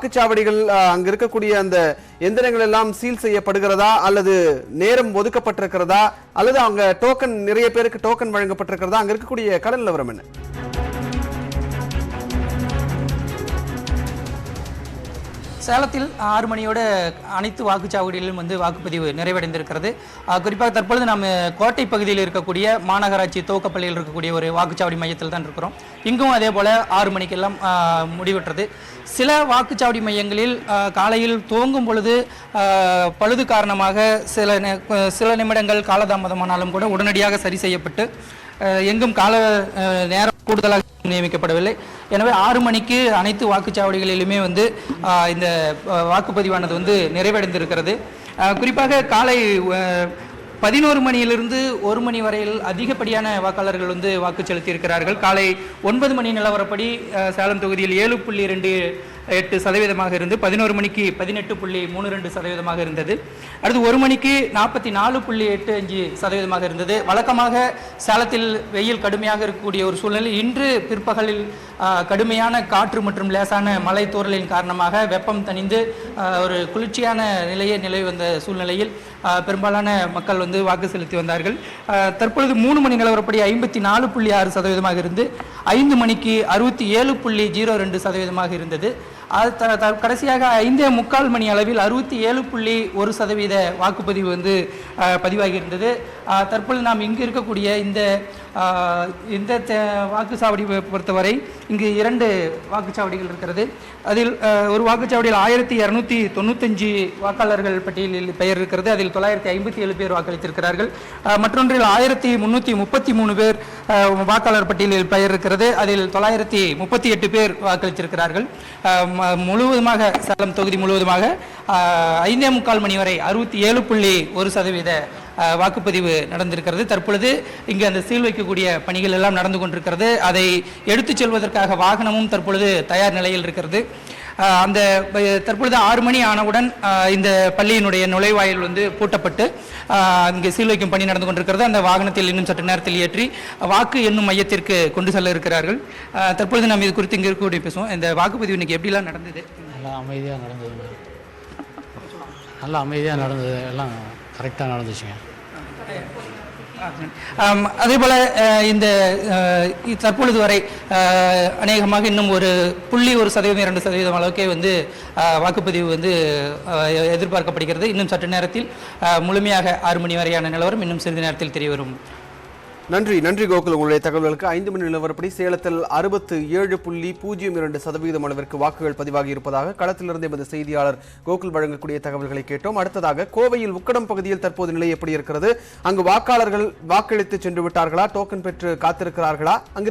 வாக்குச்சாவடிகள் அங்க இருக்கக்கூடிய அந்த எந்திரங்கள் எல்லாம் சீல் செய்யப்படுகிறதா அல்லது நேரம் ஒதுக்கப்பட்டிருக்கிறதா அல்லது அவங்க டோக்கன் நிறைய பேருக்கு டோக்கன் வழங்கப்பட்டிருக்கிறதா அங்க இருக்கக்கூடிய கடன் நிலவரம் என்ன? சேலத்தில் 6 மணியோட அனைத்து வாக்குச்சாவடிகளிலும் வாக்குப்பதிவு நிறைவடைந்திருக்கிறது. குறிப்பாக தற்பொழுது நாம் கோட்டை பகுதியில் இருக்கக்கூடிய மாநகராட்சி துவக்கப்பள்ளியில் இருக்கக்கூடிய ஒரு வாக்குச்சாவடி மையத்தில் தான் இருக்கிறோம். இங்கும் அதே போல் 6 மணிக்கெல்லாம் முடிவுற்றது. சில வாக்குச்சாவடி மையங்களில் காலையில் துவங்கும் பொழுது பழுது காரணமாக சில நிமிடங்கள் காலதாமதமானாலும் கூட உடனடியாக சரி செய்யப்பட்டு எங்கும் கால நேரம் கூடுதலாக நியமிக்கப்படவில்லை. எனவே 6 மணிக்கு அனைத்து வாக்குச்சாவடிகளிலுமே இந்த வாக்குப்பதிவானது நிறைவடைந்திருக்கிறது. குறிப்பாக காலை 11 மணியிலிருந்து 1 மணி வரையில் அதிகப்படியான வாக்காளர்கள் வாக்கு செலுத்தியிருக்கிறார்கள். காலை 9 மணி நிலவரப்படி சேலம் தொகுதியில் 7.28% இருந்து 11 மணிக்கு 18.32% இருந்தது. அடுத்து 1 மணிக்கு 44.85% இருந்தது. வழக்கமாக சேலத்தில் வெயில் கடுமையாக இருக்கக்கூடிய ஒரு சூழ்நிலை இன்று பிற்பகலில் கடுமையான காற்று மற்றும் லேசான மழை தூறலின் காரணமாக வெப்பம் தணிந்து ஒரு குளிர்ச்சியான நிலையே நிலவி வந்த சூழ்நிலையில் பெரும்பாலான மக்கள் வாக்கு செலுத்தி வந்தார்கள். தற்பொழுது 3 மணி நிலவரப்படி 54.6% இருந்து 5 மணிக்கு 67.02% இருந்தது. கடைசியாக 5:45 மணி அளவில் 67.1% வாக்குப்பதிவு பதிவாகி இருந்தது. தற்பொழுது நாம் இங்கு இருக்கக்கூடிய இந்த வாக்குச்சாவடி பொறுத்தவரை இங்கு 2 வாக்குச்சாவடிகள் இருக்கிறது. அதில் ஒரு வாக்குச்சாவடியில் 1295 வாக்காளர்கள் பட்டியலில் பெயர் இருக்கிறது. அதில் 957 பேர் வாக்களித்திருக்கிறார்கள். மற்றொன்றில் 1333 பேர் வாக்காளர் பட்டியலில் பெயர் இருக்கிறது. அதில் 938 பேர் வாக்களித்திருக்கிறார்கள். முழுவதுமாக சேலம் தொகுதி முழுவதுமாக 5:45 மணி வரை 67.1% வாக்குப்பதிவு நடந்திருக்கிறது. தற்பொழுது இங்கு அந்த சீல் வைக்கக்கூடிய பணிகள் எல்லாம் நடந்து கொண்டிருக்கிறது. அதை எடுத்துச் செல்வதற்காக வாகனமும் தற்பொழுது தயார் நிலையில் இருக்கிறது. அந்த தற்பொழுது 6 மணி ஆனவுடன் இந்த பள்ளியினுடைய நுழைவாயில் பூட்டப்பட்டு இங்கே சீல் வைக்கும் பணி நடந்து கொண்டிருக்கிறது. அந்த வாகனத்தில் இன்னும் சற்று நேரத்தில் ஏற்றி வாக்கு எண்ணும் மையத்திற்கு கொண்டு செல்ல இருக்கிறார்கள். தற்பொழுது நாம் இது குறித்து இங்கே இருக்கக்கூடிய பேசுவோம். இந்த வாக்குப்பதிவு இன்னைக்கு எப்படிலாம் நடந்தது? நல்லா அமைதியாக நடந்தது. எல்லாம் கரெக்டாக நடந்துச்சுங்க. அதே போல் இந்த தற்பொழுது வரை அநேகமாக இன்னும் ஒரு 0.1% 2% அளவுக்கே வாக்குப்பதிவு எதிர்பார்க்கப்படுகிறது. இன்னும் சற்று நேரத்தில் முழுமையாக 6 மணி வரையான நிலவரம் இன்னும் சிறிது நேரத்தில் தெரிய வரும். நன்றி கோகுல், உங்களுடைய தகவல்களுக்கு. 5 மணி நிலவரப்படி சேலத்தில் 67.02% அளவிற்கு வாக்குகள் பதிவாகி இருப்பதாக களத்திலிருந்து எமது செய்தியாளர் கோகுல் வழங்கக்கூடிய தகவல்களை கேட்டோம். அடுத்ததாக கோவையில் உக்கடம் பகுதியில் தற்போது நிலை எப்படி இருக்கிறது? அங்கு வாக்காளர்கள் வாக்களித்து சென்று விட்டார்களா? டோக்கன் பெற்று காத்திருக்கிறார்களா? அங்கு